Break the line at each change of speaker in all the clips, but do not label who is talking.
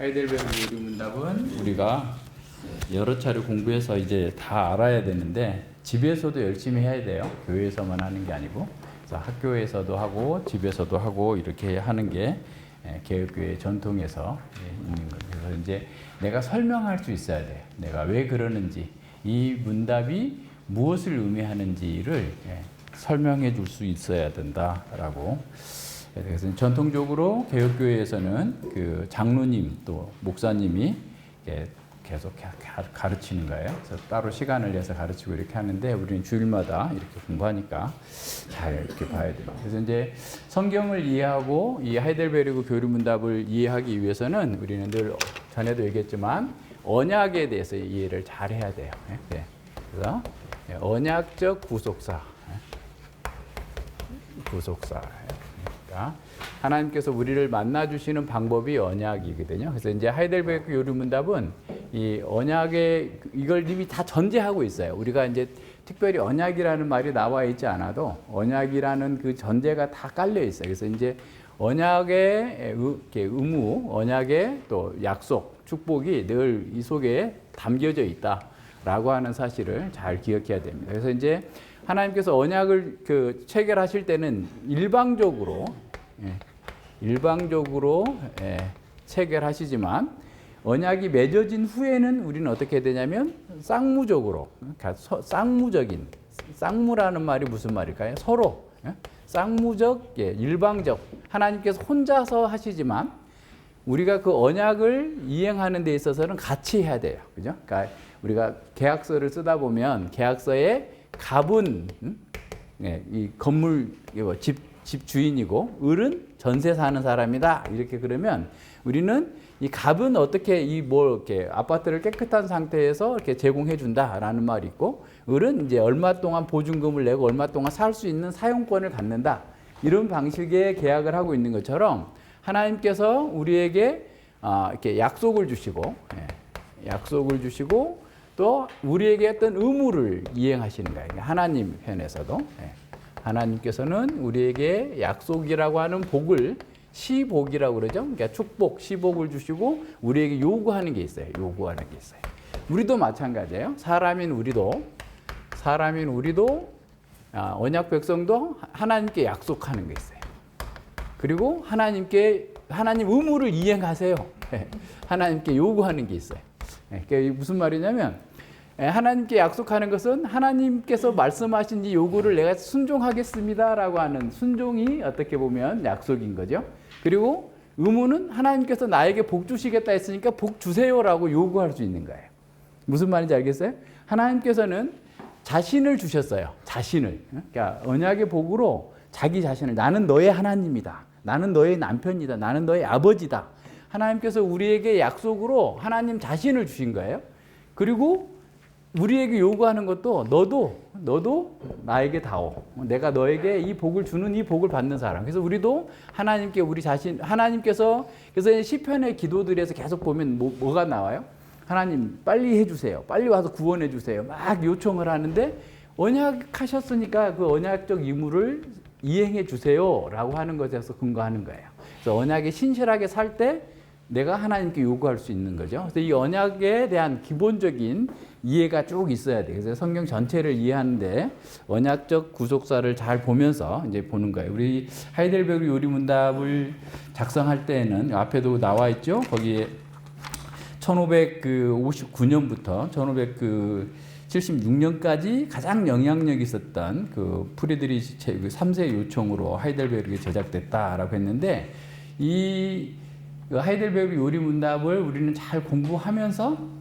하이델베르 요리 문답은 우리가 여러 차례 공부해서 이제 다 알아야 되는데 집에서도 열심히 해야 돼요. 교회에서만 하는 게 아니고 그래서 학교에서도 하고 집에서도 하고 이렇게 하는 게 개혁교회 전통에서 있는 거예요. 그래서 이제 내가 설명할 수 있어야 돼요. 내가 왜 그러는지, 이 문답이 무엇을 의미하는지를 설명해 줄 수 있어야 된다라고. 그래서 전통적으로 개혁교회에서는 그 장로님 또 목사님이 계속 가르치는 거예요. 그래서 따로 시간을 내서 가르치고 이렇게 하는데 우리는 주일마다 이렇게 공부하니까 잘 이렇게 봐야 돼요. 그래서 이제 성경을 이해하고 이 하이델베르그 교리문답을 이해하기 위해서는 우리는 늘 전에도 얘기했지만 언약에 대해서 이해를 잘 해야 돼요. 그래서 언약적 구속사. 그러니까 하나님께서 우리를 만나주시는 방법이 언약이거든요. 그래서 이제 하이델베르크 요리문답은 이 언약의 이걸 이미 다 전제하고 있어요. 우리가 이제 특별히 언약이라는 말이 나와 있지 않아도 언약이라는 그 전제가 다 깔려 있어요. 그래서 이제 언약의 의무, 언약의 또 약속, 축복이 늘 이 속에 담겨져 있다라고 하는 사실을 잘 기억해야 됩니다. 그래서 이제 하나님께서 언약을 체결하실 때는 일방적으로 체결하시지만 언약이 맺어진 후에는 우리는 어떻게 되냐면 쌍무적으로, 그러니까 쌍무적인, 쌍무라는 말이 무슨 말일까요? 서로 쌍무적, 일방적. 하나님께서 혼자서 하시지만 우리가 그 언약을 이행하는 데 있어서는 같이 해야 돼요. 그죠? 그러니까 우리가 계약서를 쓰다 보면 계약서에 갑은 이 건물 집 주인이고 을은 전세 사는 사람이다. 이렇게 그러면 우리는 이 갑은 어떻게 이렇게 아파트를 깨끗한 상태에서 이렇게 제공해 준다라는 말이 있고 을은 이제 얼마 동안 보증금을 내고 얼마 동안 살 수 있는 사용권을 갖는다. 이런 방식의 계약을 하고 있는 것처럼 하나님께서 우리에게 이렇게 약속을 주시고 또 우리에게 어떤 의무를 이행하시는 거예요. 하나님 편에서도 하나님께서는 우리에게 약속이라고 하는 복을 시복이라고 그러죠. 그러니까 축복, 시복을 주시고 우리에게 요구하는 게 있어요. 우리도 마찬가지예요. 사람인 우리도 언약 백성도 하나님께 약속하는 게 있어요. 그리고 하나님 의무를 이행하세요. 하나님께 요구하는 게 있어요. 그게 무슨 말이냐면 하나님께 약속하는 것은 하나님께서 말씀하신 이 요구를 내가 순종하겠습니다라고 하는 순종이 어떻게 보면 약속인 거죠. 그리고 의무는 하나님께서 나에게 복 주시겠다 했으니까 복 주세요라고 요구할 수 있는 거예요. 무슨 말인지 알겠어요? 하나님께서는 자신을 주셨어요. 자신을. 그러니까 언약의 복으로 자기 자신을, 나는 너의 하나님이다. 나는 너의 남편이다. 나는 너의 아버지다. 하나님께서 우리에게 약속으로 하나님 자신을 주신 거예요. 그리고 우리에게 요구하는 것도 너도 나에게 다오. 내가 너에게 이 복을 주는 이 복을 받는 사람. 그래서 우리도 하나님께 하나님께서 그래서 시편의 기도들에서 계속 보면 뭐가 나와요? 하나님 빨리 해주세요. 빨리 와서 구원해 주세요. 막 요청을 하는데 언약하셨으니까 그 언약적 의무를 이행해 주세요라고 하는 것에서 근거하는 거예요. 그래서 언약에 신실하게 살 때 내가 하나님께 요구할 수 있는 거죠. 그래서 이 언약에 대한 기본적인 이해가 쭉 있어야 돼요. 그래서 성경 전체를 이해하는데 언약적 구속사를 잘 보면서 이제 보는 거예요. 우리 하이델베르 요리문답을 작성할 때에는 앞에도 나와 있죠. 거기에 1559년부터 1576년까지 가장 영향력 있었던 그 프리드리히 3세 요청으로 하이델베르크에 제작됐다라고 했는데 이 하이델베르크 요리문답을 우리는 잘 공부하면서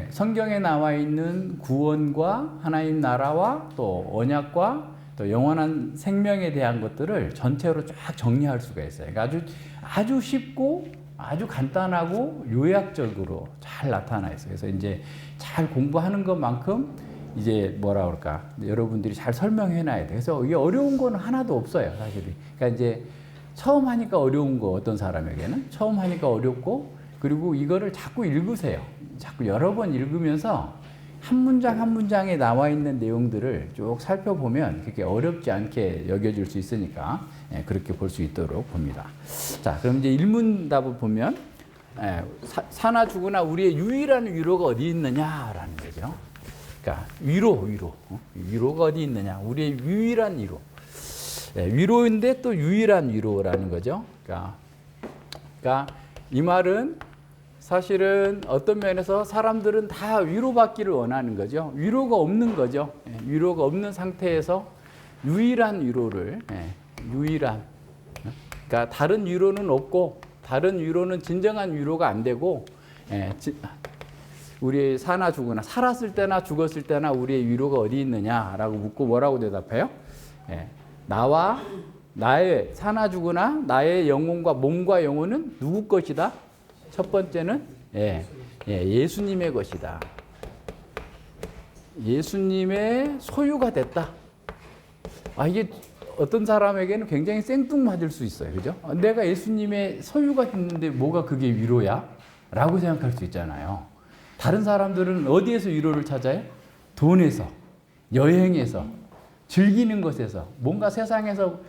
성경에 나와 있는 구원과 하나님 나라와 또 언약과 또 영원한 생명에 대한 것들을 전체로 쫙 정리할 수가 있어요. 그러니까 아주 쉽고 아주 간단하고 요약적으로 잘 나타나 있어요. 그래서 이제 잘 공부하는 것만큼 이제 뭐라 그럴까 여러분들이 잘 설명해 놔야 돼요. 그래서 이게 어려운 건 하나도 없어요, 사실이. 그러니까 이제 처음 하니까 어려운 거 어떤 사람에게는 처음 하니까 어렵고 그리고 이거를 자꾸 읽으세요. 자꾸 여러 번 읽으면서 한 문장 한 문장에 나와 있는 내용들을 쭉 살펴보면 그렇게 어렵지 않게 여겨질 수 있으니까 그렇게 볼 수 있도록 봅니다. 자, 그럼 이제 일문답을 보면 사나 죽으나 우리의 유일한 위로가 어디 있느냐라는 거죠. 그러니까 위로가 어디 있느냐? 우리의 유일한 위로. 위로인데 또 유일한 위로라는 거죠. 그러니까 이 말은 사실은 어떤 면에서 사람들은 다 위로받기를 원하는 거죠. 위로가 없는 거죠. 위로가 없는 상태에서 유일한 위로를, 유일한. 그러니까 다른 위로는 없고, 다른 위로는 진정한 위로가 안 되고, 우리 사나 죽으나, 살았을 때나 죽었을 때나 우리의 위로가 어디 있느냐라고 묻고 뭐라고 대답해요? 나와 나의 사나 죽으나 나의 영혼과 몸과 영혼은 누구 것이다? 첫 번째는 예수님의 것이다. 예수님의 소유가 됐다. 이게 어떤 사람에게는 굉장히 생뚱맞을 수 있어요. 그죠? 내가 예수님의 소유가 됐는데 뭐가 그게 위로야? 라고 생각할 수 있잖아요. 다른 사람들은 어디에서 위로를 찾아요? 돈에서, 여행에서, 즐기는 것에서, 뭔가 세상에서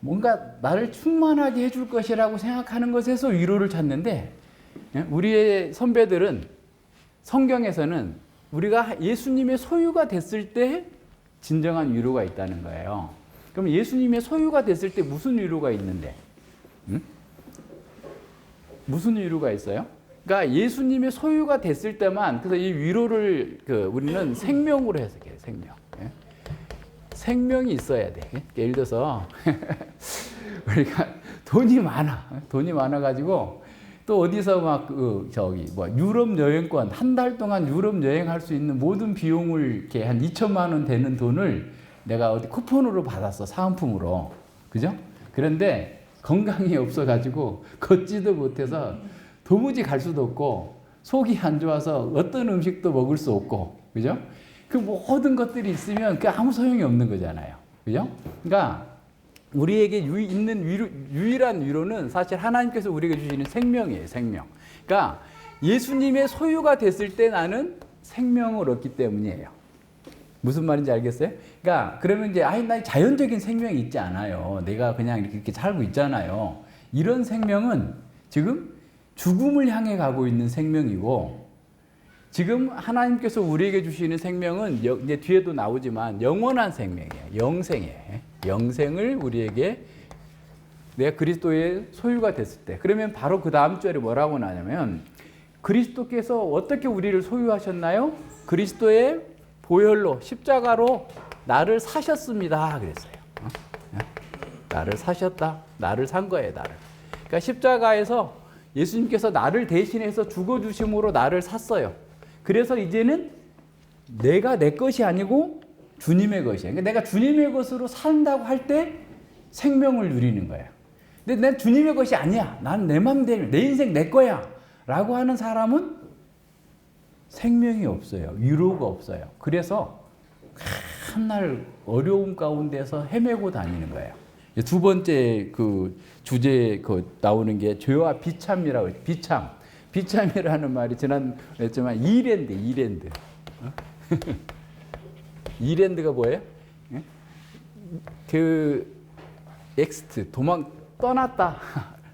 뭔가 나를 충만하게 해줄 것이라고 생각하는 것에서 위로를 찾는데, 우리의 선배들은 성경에서는 우리가 예수님의 소유가 됐을 때 진정한 위로가 있다는 거예요. 그럼 예수님의 소유가 됐을 때 무슨 위로가 있는데? 무슨 위로가 있어요? 그러니까 예수님의 소유가 됐을 때만, 그래서 이 위로를 우리는 생명으로 해석해요. 생명. 생명이 있어야 돼. 예를 들어서 우리가 돈이 많아가지고 또 어디서 막 유럽 여행권 한 달 동안 유럽 여행할 수 있는 모든 비용을 이렇게 한 2천만 원 되는 돈을 내가 어디 쿠폰으로 받았어. 사은품으로. 그죠? 그런데 건강이 없어가지고 걷지도 못해서 도무지 갈 수도 없고 속이 안 좋아서 어떤 음식도 먹을 수 없고. 그죠? 그 모든 것들이 있으면 그 아무 소용이 없는 거잖아요. 그죠? 그러니까 우리에게 있는 유일한 위로는 사실 하나님께서 우리에게 주시는 생명이에요. 생명. 그러니까 예수님의 소유가 됐을 때 나는 생명을 얻기 때문이에요. 무슨 말인지 알겠어요? 그러니까 그러면 이제 나 자연적인 생명이 있지 않아요. 내가 그냥 이렇게 살고 있잖아요. 이런 생명은 지금 죽음을 향해 가고 있는 생명이고, 지금 하나님께서 우리에게 주시는 생명은 이제 뒤에도 나오지만 영원한 생명이에요. 영생이에요. 영생을 우리에게 내가 그리스도의 소유가 됐을 때, 그러면 바로 그 다음 절에 뭐라고 나냐면 그리스도께서 어떻게 우리를 소유하셨나요? 그리스도의 보혈로 십자가로 나를 사셨습니다. 그랬어요. 나를 사셨다. 나를 산 거예요. 나를. 그러니까 십자가에서 예수님께서 나를 대신해서 죽어주심으로 나를 샀어요. 그래서 이제는 내가 내 것이 아니고 주님의 것이에요. 그러니까 내가 주님의 것으로 산다고 할 때 생명을 누리는 거예요. 근데 난 주님의 것이 아니야. 난 내 맘대로, 내 인생 내 거야. 라고 하는 사람은 생명이 없어요. 위로가 없어요. 그래서 한날 어려움 가운데서 헤매고 다니는 거예요. 두 번째 그 주제에 나오는 게 죄와 비참이라고 해요. 비참이라는 말이 지난번에 했지만 이랜드. 이랜드가 뭐예요? 엑스트 떠났다.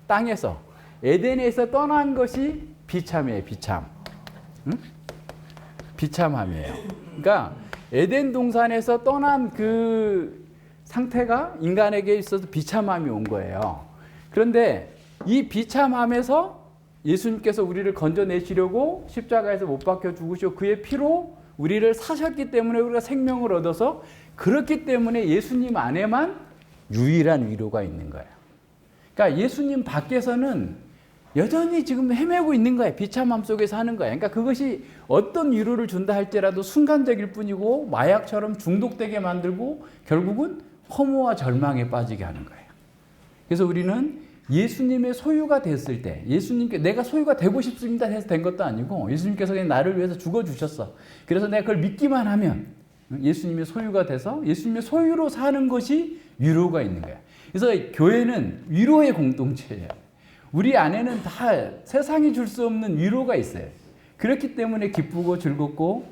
땅에서 에덴에서 떠난 것이 비참이에요. 비참함이에요. 그러니까 에덴 동산에서 떠난 그 상태가 인간에게 있어서 비참함이 온 거예요. 그런데 이 비참함에서 예수님께서 우리를 건져내시려고 십자가에서 못 박혀 죽으시고 그의 피로 우리를 사셨기 때문에 우리가 생명을 얻어서, 그렇기 때문에 예수님 안에만 유일한 위로가 있는 거예요. 그러니까 예수님 밖에서는 여전히 지금 헤매고 있는 거예요. 비참함 속에서 하는 거예요. 그러니까 그것이 어떤 위로를 준다 할지라도 순간적일 뿐이고 마약처럼 중독되게 만들고 결국은 허무와 절망에 빠지게 하는 거예요. 그래서 우리는 예수님의 소유가 됐을 때, 예수님께 내가 소유가 되고 싶습니다 해서 된 것도 아니고 예수님께서 그냥 나를 위해서 죽어주셨어. 그래서 내가 그걸 믿기만 하면 예수님의 소유가 돼서 예수님의 소유로 사는 것이 위로가 있는 거예요. 그래서 교회는 위로의 공동체예요. 우리 안에는 다 세상이 줄 수 없는 위로가 있어요. 그렇기 때문에 기쁘고 즐겁고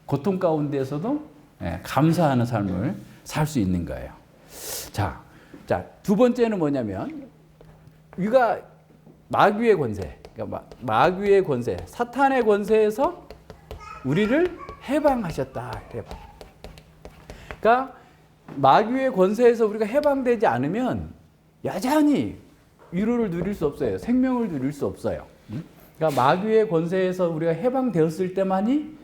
고통 가운데에서도 감사하는 삶을 살 수 있는 거예요. 자, 두 번째는 뭐냐면 마귀의 권세. 그러니까 마귀의 권세, 사탄의 권세에서 우리를 해방하셨다. 해방. 그러니까 마귀의 권세에서 우리가 해방되지 않으면 여전히 위로를 누릴 수 없어요. 생명을 누릴 수 없어요. 그러니까 마귀의 권세에서 우리가 해방되었을 때만이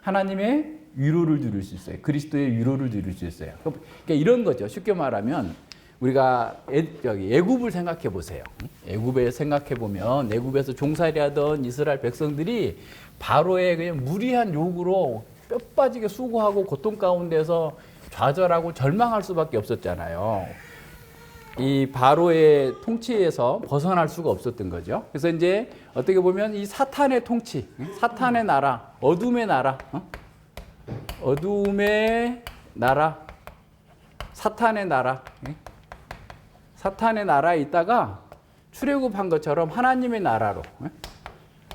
하나님의 위로를 누릴 수 있어요. 그리스도의 위로를 누릴 수 있어요. 그러니까 이런 거죠. 쉽게 말하면 우리가 애굽을 생각해 보세요. 애굽에 생각해 보면 애굽에서 종살이하던 이스라엘 백성들이 바로의 그냥 무리한 요구로 뼈 빠지게 수고하고 고통 가운데서 좌절하고 절망할 수밖에 없었잖아요. 이 바로의 통치에서 벗어날 수가 없었던 거죠. 그래서 이제 어떻게 보면 이 사탄의 통치, 사탄의 나라, 어둠의 나라, 어둠의 나라, 사탄의 나라, 사탄의 나라에 있다가 출애굽한 것처럼 하나님의 나라로,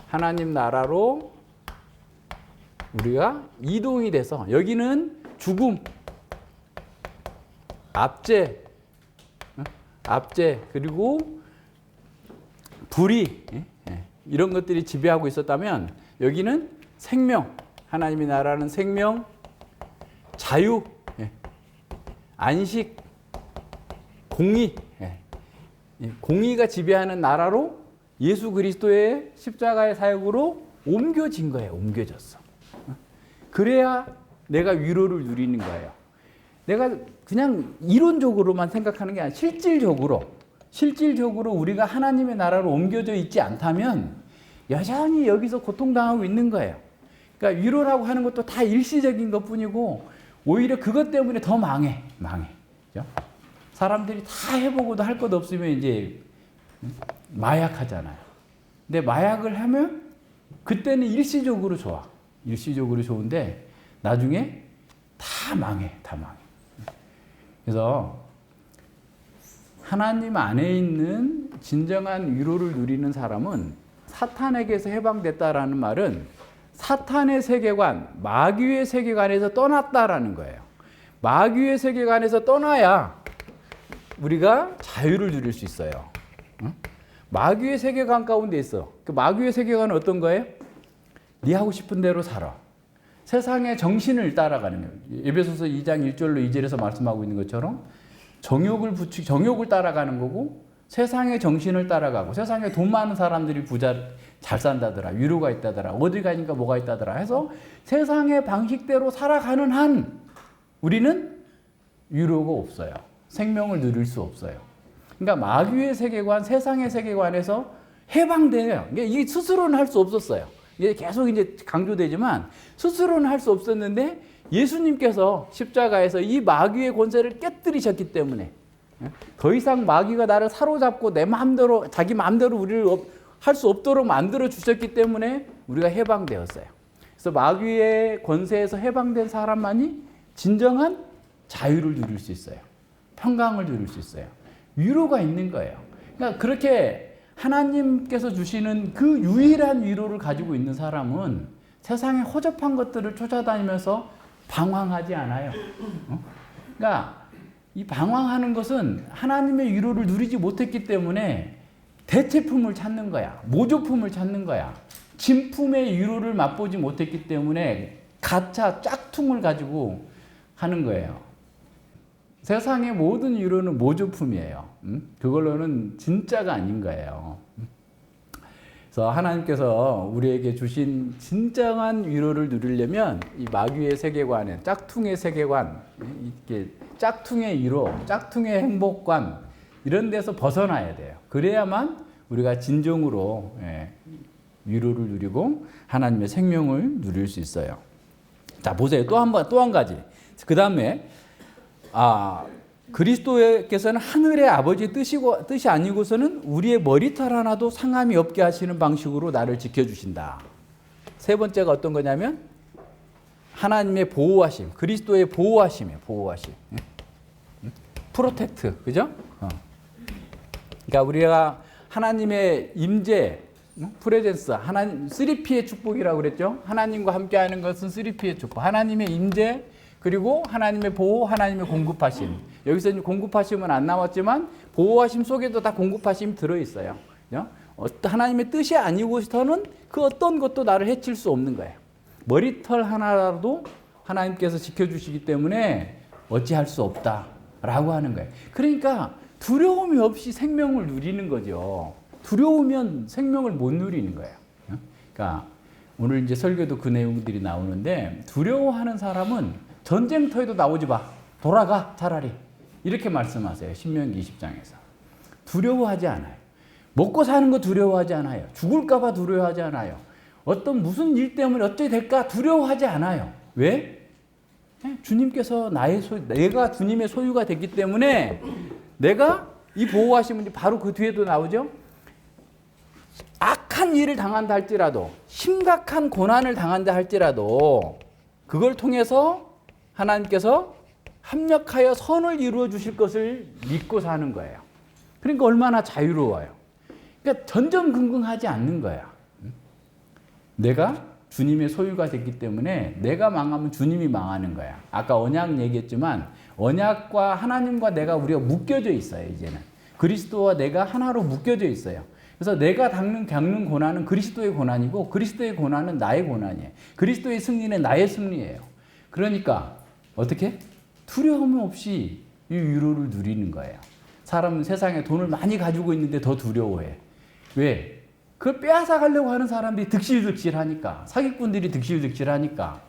하나님 나라로 우리가 이동이 돼서 여기는 죽음, 압제 그리고 불의 이런 것들이 지배하고 있었다면 여기는 생명, 하나님의 나라는 생명, 자유, 안식, 공의, 공의가 지배하는 나라로 예수 그리스도의 십자가의 사역으로 옮겨진 거예요. 옮겨졌어. 그래야 내가 위로를 누리는 거예요. 내가 그냥 이론적으로만 생각하는 게 아니라 실질적으로 우리가 하나님의 나라로 옮겨져 있지 않다면 여전히 여기서 고통당하고 있는 거예요. 그러니까 위로라고 하는 것도 다 일시적인 것뿐이고 오히려 그것 때문에 더 망해. 그렇죠? 사람들이 다 해보고도 할 것 없으면 이제 마약하잖아요. 근데 마약을 하면 그때는 일시적으로 좋아. 일시적으로 좋은데 나중에 다 망해. 그래서 하나님 안에 있는 진정한 위로를 누리는 사람은 사탄에게서 해방됐다라는 말은 사탄의 세계관, 마귀의 세계관에서 떠났다라는 거예요. 마귀의 세계관에서 떠나야 우리가 자유를 누릴 수 있어요. 마귀의 세계관 가운데 있어. 그 마귀의 세계관은 어떤 거예요? 네 하고 싶은 대로 살아. 세상의 정신을 따라가는 거예요. 에베소서 2장 1절로 2절에서 말씀하고 있는 것처럼 정욕을 따라가는 거고 세상의 정신을 따라가고 세상에 돈 많은 사람들이 잘 산다더라. 위로가 있다더라. 어디 가니까 뭐가 있다더라 해서 세상의 방식대로 살아가는 한 우리는 위로가 없어요. 생명을 누릴 수 없어요. 그러니까 마귀의 세계관, 세상의 세계관에서 해방돼요. 이게 스스로는 할 수 없었어요. 이게 계속 이제 강조되지만 스스로는 할 수 없었는데 예수님께서 십자가에서 이 마귀의 권세를 깨뜨리셨기 때문에 더 이상 마귀가 나를 사로잡고 내 마음대로 자기 마음대로 우리를 할 수 없도록 만들어 주셨기 때문에 우리가 해방되었어요. 그래서 마귀의 권세에서 해방된 사람만이 진정한 자유를 누릴 수 있어요. 평강을 누릴 수 있어요. 위로가 있는 거예요. 그러니까 그렇게 하나님께서 주시는 그 유일한 위로를 가지고 있는 사람은 세상의 허접한 것들을 쫓아다니면서 방황하지 않아요. 그러니까 이 방황하는 것은 하나님의 위로를 누리지 못했기 때문에 대체품을 찾는 거야. 모조품을 찾는 거야. 진품의 위로를 맛보지 못했기 때문에 가짜 짝퉁을 가지고 하는 거예요. 세상의 모든 위로는 모조품이에요. 그걸로는 진짜가 아닌 거예요. 그래서 하나님께서 우리에게 주신 진정한 위로를 누리려면 이 마귀의 세계관에 짝퉁의 세계관, 이렇게 짝퉁의 위로, 짝퉁의 행복관 이런 데서 벗어나야 돼요. 그래야만 우리가 진정으로 위로를 누리고 하나님의 생명을 누릴 수 있어요. 자, 보세요. 또 한 가지. 그 다음에 그리스도께서는 하늘의 아버지의 뜻이 아니고서는 우리의 머리털 하나도 상함이 없게 하시는 방식으로 나를 지켜주신다. 세 번째가 어떤 거냐면 하나님의 보호하심, 그리스도의 보호하심이에요. 보호하심. 프로텍트, 그죠? 그러니까 우리가 하나님의 임재, 프레젠스, 하나님 3P의 축복이라고 그랬죠. 하나님과 함께하는 것은 3P의 축복. 하나님의 임재, 그리고 하나님의 보호, 하나님의 공급하심. 여기서 공급하심은 안 나왔지만 보호하심 속에도 다 공급하심이 들어있어요. 하나님의 뜻이 아니고서는 그 어떤 것도 나를 해칠 수 없는 거예요. 머리털 하나라도 하나님께서 지켜주시기 때문에 어찌할 수 없다라고 하는 거예요. 그러니까 두려움이 없이 생명을 누리는 거죠. 두려우면 생명을 못 누리는 거예요. 그러니까 오늘 이제 설교도 그 내용들이 나오는데, 두려워하는 사람은 전쟁터에도 나오지 마. 돌아가 차라리. 이렇게 말씀하세요. 신명기 20장에서. 두려워하지 않아요. 먹고 사는 거 두려워하지 않아요. 죽을까 봐 두려워하지 않아요. 어떤 무슨 일 때문에 어떻게 될까 두려워하지 않아요. 왜? 주님께서 내가 주님의 소유가 됐기 때문에, 내가 이 보호하신 분이 바로 그 뒤에도 나오죠. 악한 일을 당한다 할지라도, 심각한 고난을 당한다 할지라도 그걸 통해서 하나님께서 합력하여 선을 이루어 주실 것을 믿고 사는 거예요. 그러니까 얼마나 자유로워요. 그러니까 전전긍긍하지 않는 거야. 내가 주님의 소유가 됐기 때문에 내가 망하면 주님이 망하는 거야. 아까 언약 얘기했지만 언약과 하나님과 우리가 묶여져 있어요. 이제는 그리스도와 내가 하나로 묶여져 있어요. 그래서 내가 겪는 고난은 그리스도의 고난이고, 그리스도의 고난은 나의 고난이에요. 그리스도의 승리는 나의 승리예요. 그러니까 어떻게? 두려움 없이 이 위로를 누리는 거예요. 사람은 세상에 돈을 많이 가지고 있는데 더 두려워해. 왜? 그걸 빼앗아 가려고 하는 사람들이 득실득실하니까, 사기꾼들이 득실득실하니까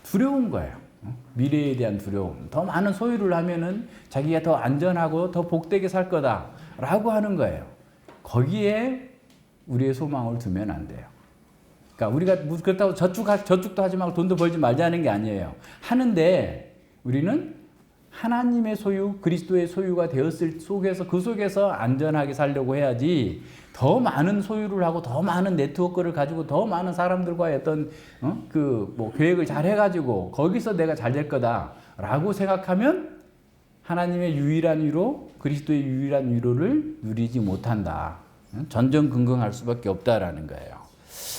두려운 거예요. 미래에 대한 두려움. 더 많은 소유를 하면은 자기가 더 안전하고 더 복되게 살 거다라고 하는 거예요. 거기에 우리의 소망을 두면 안 돼요. 그러니까 우리가 그렇다고 저축도 하지 말고 돈도 벌지 말자는 게 아니에요. 하는데 우리는 하나님의 소유, 그리스도의 소유가 되었을 속에서, 그 속에서 안전하게 살려고 해야지, 더 많은 소유를 하고 더 많은 네트워크를 가지고 더 많은 사람들과의 어떤 계획을 잘 해가지고 거기서 내가 잘 될 거다라고 생각하면 하나님의 유일한 위로, 그리스도의 유일한 위로를 누리지 못한다. 전전긍긍할 수밖에 없다라는 거예요.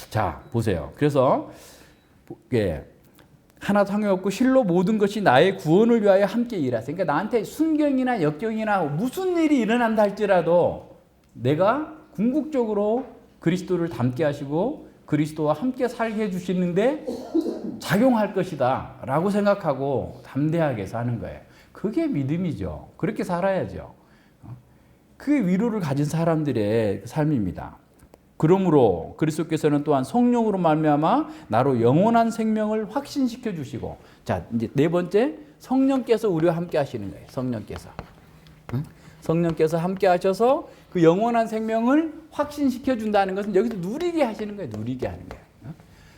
자, 보세요. 그래서 하나 상관없고 실로 모든 것이 나의 구원을 위하여 함께 일하세요. 그러니까 나한테 순경이나 역경이나 무슨 일이 일어난다 할지라도 내가 궁극적으로 그리스도를 닮게 하시고 그리스도와 함께 살게 해주시는데 작용할 것이다 라고 생각하고 담대하게 사는 거예요. 그게 믿음이죠. 그렇게 살아야죠. 그게 위로를 가진 사람들의 삶입니다. 그러므로 그리스도께서는 또한 성령으로 말미암아 나로 영원한 생명을 확신시켜 주시고, 자 이제 네 번째, 성령께서 우리와 함께 하시는 거예요. 성령께서 함께 하셔서 그 영원한 생명을 확신시켜 준다는 것은 여기서 누리게 하시는 거예요. 누리게 하는 거예요.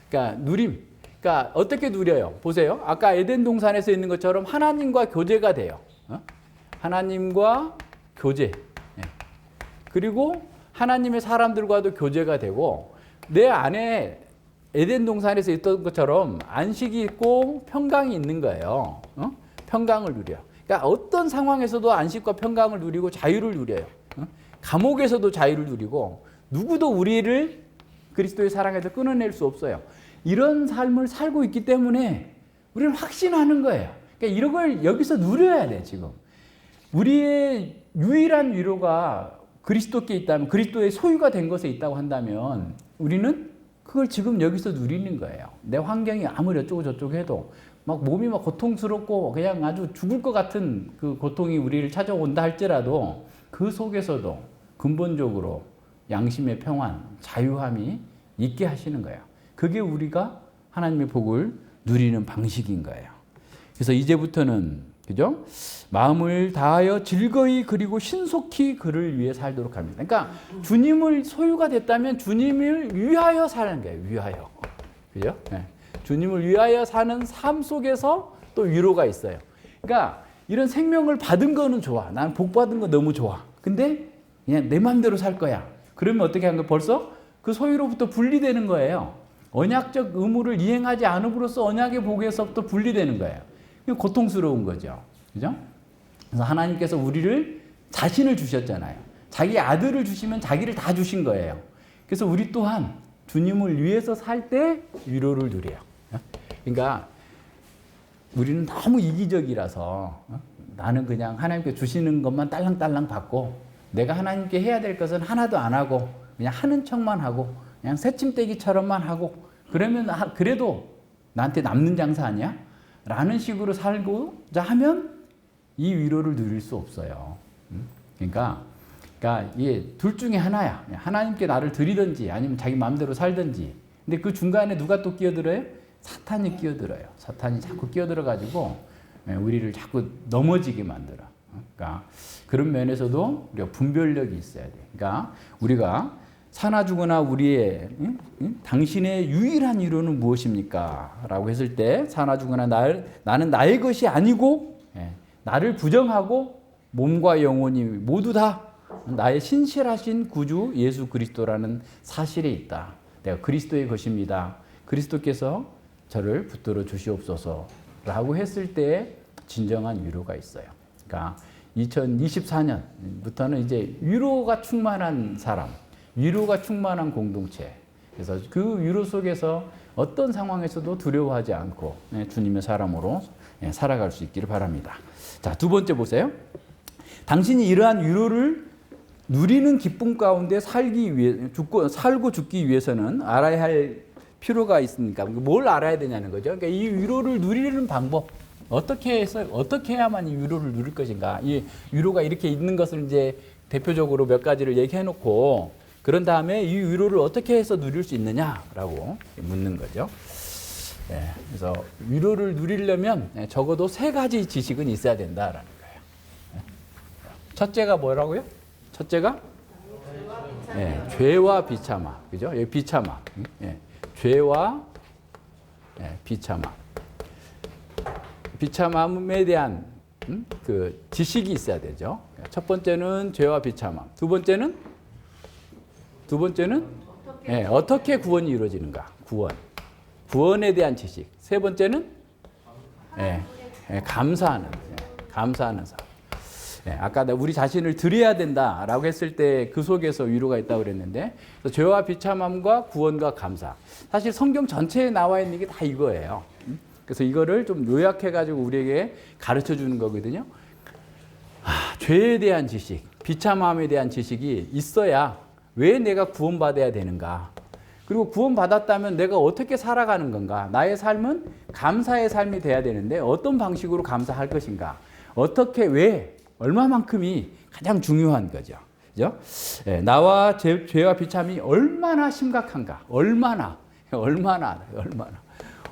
그러니까 그러니까 어떻게 누려요? 보세요. 아까 에덴 동산에서 있는 것처럼 하나님과 교제가 돼요. 하나님과 교제. 그리고 하나님의 사람들과도 교제가 되고, 내 안에 에덴 동산에서 있던 것처럼 안식이 있고 평강이 있는 거예요. 평강을 누려. 그러니까 어떤 상황에서도 안식과 평강을 누리고 자유를 누려요. 감옥에서도 자유를 누리고, 누구도 우리를 그리스도의 사랑에서 끊어낼 수 없어요. 이런 삶을 살고 있기 때문에 우리는 확신하는 거예요. 그러니까 이런 걸 여기서 누려야 돼. 지금 우리의 유일한 위로가 그리스도께 있다면, 그리스도의 소유가 된 것에 있다고 한다면 우리는 그걸 지금 여기서 누리는 거예요. 내 환경이 아무리 어쩌고 저쩌고 해도 몸이 고통스럽고 그냥 아주 죽을 것 같은 그 고통이 우리를 찾아온다 할지라도 그 속에서도 근본적으로 양심의 평안, 자유함이 있게 하시는 거예요. 그게 우리가 하나님의 복을 누리는 방식인 거예요. 그래서 이제부터는 그죠? 마음을 다하여 즐거이 그리고 신속히 그를 위해 살도록 합니다. 그러니까 주님을 소유가 됐다면 주님을 위하여 사는 거예요. 위하여. 그죠? 네. 주님을 위하여 사는 삶 속에서 또 위로가 있어요. 그러니까 이런 생명을 받은 거는 좋아. 난 복 받은 거 너무 좋아. 근데 그냥 내 마음대로 살 거야. 그러면 어떻게 하는 거야? 벌써 그 소유로부터 분리되는 거예요. 언약적 의무를 이행하지 않음으로써 언약의 복에서부터 분리되는 거예요. 고통스러운 거죠. 그죠? 그래서 하나님께서 우리를 자신을 주셨잖아요. 자기 아들을 주시면 자기를 다 주신 거예요. 그래서 우리 또한 주님을 위해서 살 때 위로를 누려요. 그러니까 우리는 너무 이기적이라서 나는 그냥 하나님께 주시는 것만 딸랑딸랑 받고 내가 하나님께 해야 될 것은 하나도 안 하고 그냥 하는 척만 하고 그냥 새침대기처럼만 하고 그러면 그래도 나한테 남는 장사 아니야? 라는 식으로 살고자 하면 이 위로를 누릴 수 없어요. 그러니까 이게 둘 중에 하나야. 하나님께 나를 드리든지 아니면 자기 마음대로 살든지. 근데 그 중간에 누가 또 끼어들어요? 사탄이 끼어들어요. 사탄이 자꾸 끼어들어가지고 우리를 자꾸 넘어지게 만들어. 그러니까 그런 면에서도 우리가 분별력이 있어야 돼. 그러니까 우리가 사나 죽으나 우리의 당신의 유일한 위로는 무엇입니까? 라고 했을 때 사나 죽으나 나는 나의 것이 아니고 나를 부정하고 몸과 영혼이 모두 다 나의 신실하신 구주 예수 그리스도라는 사실에 있다. 내가 그리스도의 것입니다. 그리스도께서 저를 붙들어 주시옵소서라고 했을 때 진정한 위로가 있어요. 그러니까 2024년부터는 이제 위로가 충만한 사람, 위로가 충만한 공동체. 그래서 그 위로 속에서 어떤 상황에서도 두려워하지 않고 주님의 사람으로 살아갈 수 있기를 바랍니다. 자, 두 번째 보세요. 당신이 이러한 위로를 누리는 기쁨 가운데 살고 죽기 위해서는 알아야 할 필요가 있으니까 뭘 알아야 되냐는 거죠. 그러니까 이 위로를 누리는 방법, 어떻게 해야만 이 위로를 누릴 것인가. 이 위로가 이렇게 있는 것을 이제 대표적으로 몇 가지를 얘기해 놓고 그런 다음에 이 위로를 어떻게 해서 누릴 수 있느냐라고 묻는 거죠. 그래서 위로를 누리려면 적어도 3가지 지식은 있어야 된다라는 거예요. 첫째가 뭐라고요? 첫째가 죄와 비참함, 그죠? 여기 비참함, 죄와 비참함, 비참함에 대한 그 지식이 있어야 되죠. 첫 번째는 죄와 비참함, 두 번째는 어떻게 구원이 이루어지는가, 구원에 대한 지식, 세 번째는 감사하는 삶. 아까 우리 자신을 드려야 된다라고 했을 때 그 속에서 위로가 있다고 그랬는데 죄와 비참함과 구원과 감사. 사실 성경 전체에 나와 있는 게 다 이거예요. 그래서 이거를 좀 요약해가지고 우리에게 가르쳐 주는 거거든요. 죄에 대한 지식, 비참함에 대한 지식이 있어야 왜 내가 구원받아야 되는가. 그리고 구원받았다면 내가 어떻게 살아가는 건가. 나의 삶은 감사의 삶이 돼야 되는데 어떤 방식으로 감사할 것인가. 어떻게, 왜, 얼마만큼이 가장 중요한 거죠. 그죠? 나와 죄와 비참이 얼마나 심각한가.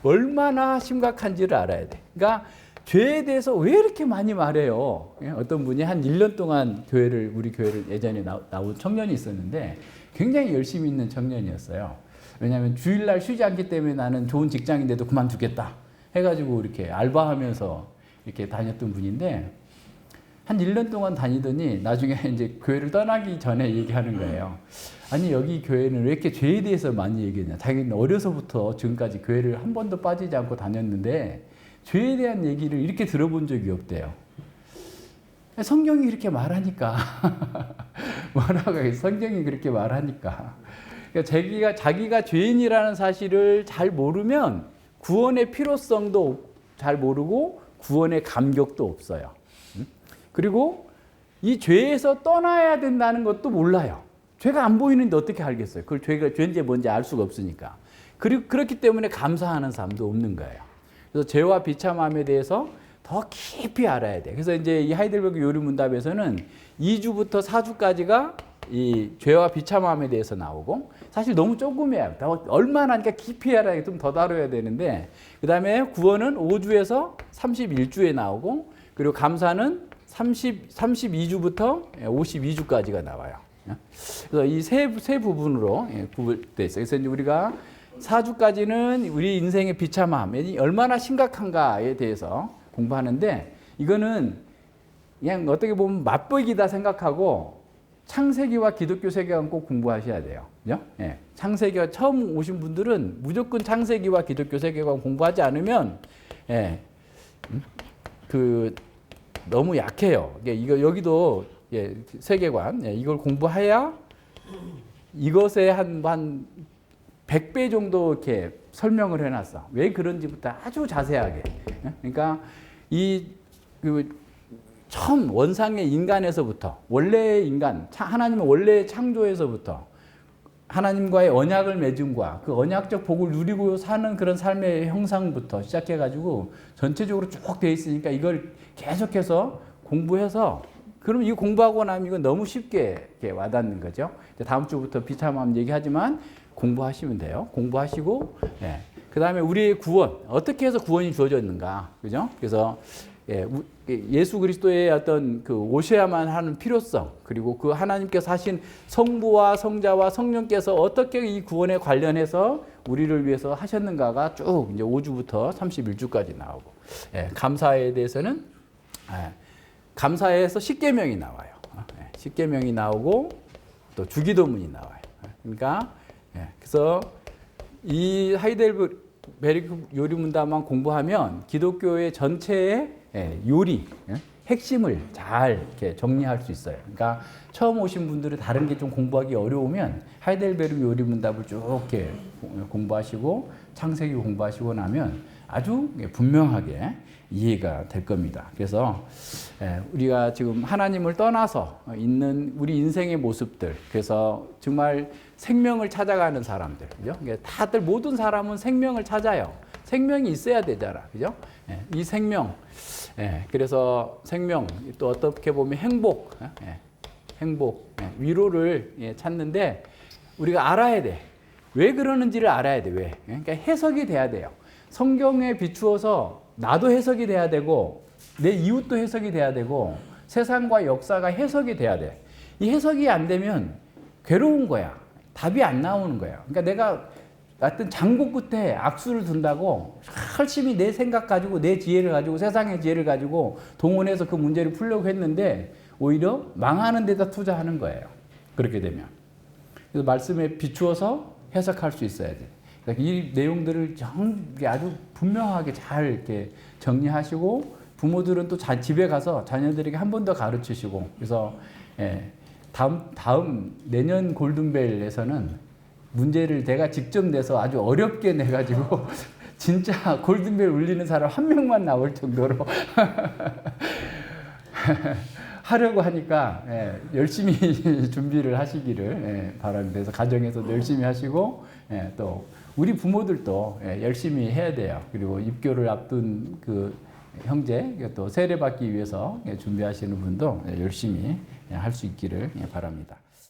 얼마나 심각한지를 알아야 돼. 그러니까 죄에 대해서 왜 이렇게 많이 말해요? 어떤 분이 한 1년 동안 우리 교회를 예전에 나온 청년이 있었는데 굉장히 열심히 있는 청년이었어요. 왜냐하면 주일날 쉬지 않기 때문에 나는 좋은 직장인데도 그만두겠다 해가지고 이렇게 알바하면서 이렇게 다녔던 분인데 한 1년 동안 다니더니 나중에 이제 교회를 떠나기 전에 얘기하는 거예요. 아니, 여기 교회는 왜 이렇게 죄에 대해서 많이 얘기했냐. 자기는 어려서부터 지금까지 교회를 한 번도 빠지지 않고 다녔는데 죄에 대한 얘기를 이렇게 들어본 적이 없대요. 성경이 그렇게 말하니까. 성경이 그렇게 말하니까. 그러니까 자기가 죄인이라는 사실을 잘 모르면 구원의 필요성도 잘 모르고 구원의 감격도 없어요. 그리고 이 죄에서 떠나야 된다는 것도 몰라요. 죄가 안 보이는데 어떻게 알겠어요? 그걸 죄인지 뭔지 알 수가 없으니까. 그리고 그렇기 때문에 감사하는 사람도 없는 거예요. 그래서 죄와 비참함에 대해서 더 깊이 알아야 돼. 그래서 이제 이 하이델베르그 요리문답에서는 2주부터 4주까지가 이 죄와 비참함에 대해서 나오고, 사실 너무 조금이에요. 얼마나 하니까 깊이 알아야 좀 더 다뤄야 되는데, 그 다음에 구원은 5주에서 31주에 나오고, 그리고 감사는 32주부터 52주까지가 나와요. 그래서 이 세 부분으로 구분되어 있어요. 그래서 이제 우리가 4주까지는 우리 인생의 비참함이 얼마나 심각한가에 대해서 공부하는데, 이거는 그냥 어떻게 보면 맛보기다 생각하고 창세기와 기독교 세계관 꼭 공부하셔야 돼요. 그죠? 창세기와 처음 오신 분들은 무조건 창세기와 기독교 세계관 공부하지 않으면 너무 약해요. 여기도 세계관 이걸 공부해야 이것에 한 100배 정도 이렇게 설명을 해놨어. 왜 그런지부터 아주 자세하게. 그러니까 처음 원상의 인간에서부터, 원래의 인간, 하나님의 원래의 창조에서부터 하나님과의 언약을 맺음과 그 언약적 복을 누리고 사는 그런 삶의 형상부터 시작해가지고 전체적으로 쭉 돼 있으니까 이걸 계속해서 공부해서 그럼 이거 공부하고 나면 이거 너무 쉽게 이렇게 와닿는 거죠. 다음 주부터 비참함 얘기하지만 공부하시면 돼요. 공부하시고, 예. 그 다음에 우리의 구원, 어떻게 해서 구원이 주어졌는가, 그죠? 그래서 예수 그리스도의 어떤 그 오셔야만 하는 필요성, 그리고 그 하나님께서 하신 성부와 성자와 성령께서 어떻게 이 구원에 관련해서 우리를 위해서 하셨는가가 쭉 이제 5주부터 31주까지 나오고, 감사에 대해서는 감사에서 십계명이 나와요. 십계명이 나오고 또 주기도문이 나와요. 그러니까 그래서 이 하이델베르크 요리문답만 공부하면 기독교의 전체의 요리 핵심을 잘 이렇게 정리할 수 있어요. 그러니까 처음 오신 분들은 다른 게 좀 공부하기 어려우면 하이델베르크 요리문답을 쭉 이렇게 공부하시고 창세기 공부하시고 나면 아주 분명하게 이해가 될 겁니다. 그래서 우리가 지금 하나님을 떠나서 있는 우리 인생의 모습들, 그래서 정말 생명을 찾아가는 사람들, 그죠? 다들 모든 사람은 생명을 찾아요. 생명이 있어야 되잖아, 그죠? 이 생명, 그래서 생명 또 어떻게 보면 행복, 위로를 찾는데 우리가 알아야 돼. 왜 그러는지를 알아야 돼. 왜? 그러니까 해석이 돼야 돼요. 성경에 비추어서 나도 해석이 돼야 되고 내 이웃도 해석이 돼야 되고 세상과 역사가 해석이 돼야 돼. 이 해석이 안 되면 괴로운 거야. 답이 안 나오는 거야. 그러니까 내가 어떤 장고 끝에 악수를 둔다고 열심히 내 생각 가지고 내 지혜를 가지고 세상의 지혜를 가지고 동원해서 그 문제를 풀려고 했는데 오히려 망하는 데다 투자하는 거예요. 그렇게 되면. 그래서 말씀에 비추어서 해석할 수 있어야 돼. 그러니까 이 내용들을 아주 분명하게 잘 이렇게 정리하시고 부모들은 또 집에 가서 자녀들에게 한 번 더 가르치시고 그래서 다음 내년 골든벨에서는 문제를 내가 직접 내서 아주 어렵게 내가지고 진짜 골든벨 울리는 사람 한 명만 나올 정도로 하려고 하니까 열심히 준비를 하시기를 바랍니다. 그래서 가정에서도 열심히 하시고 또 우리 부모들도 열심히 해야 돼요. 그리고 입교를 앞둔 그 형제 또 세례받기 위해서 준비하시는 분도 열심히 할 수 있기를 바랍니다.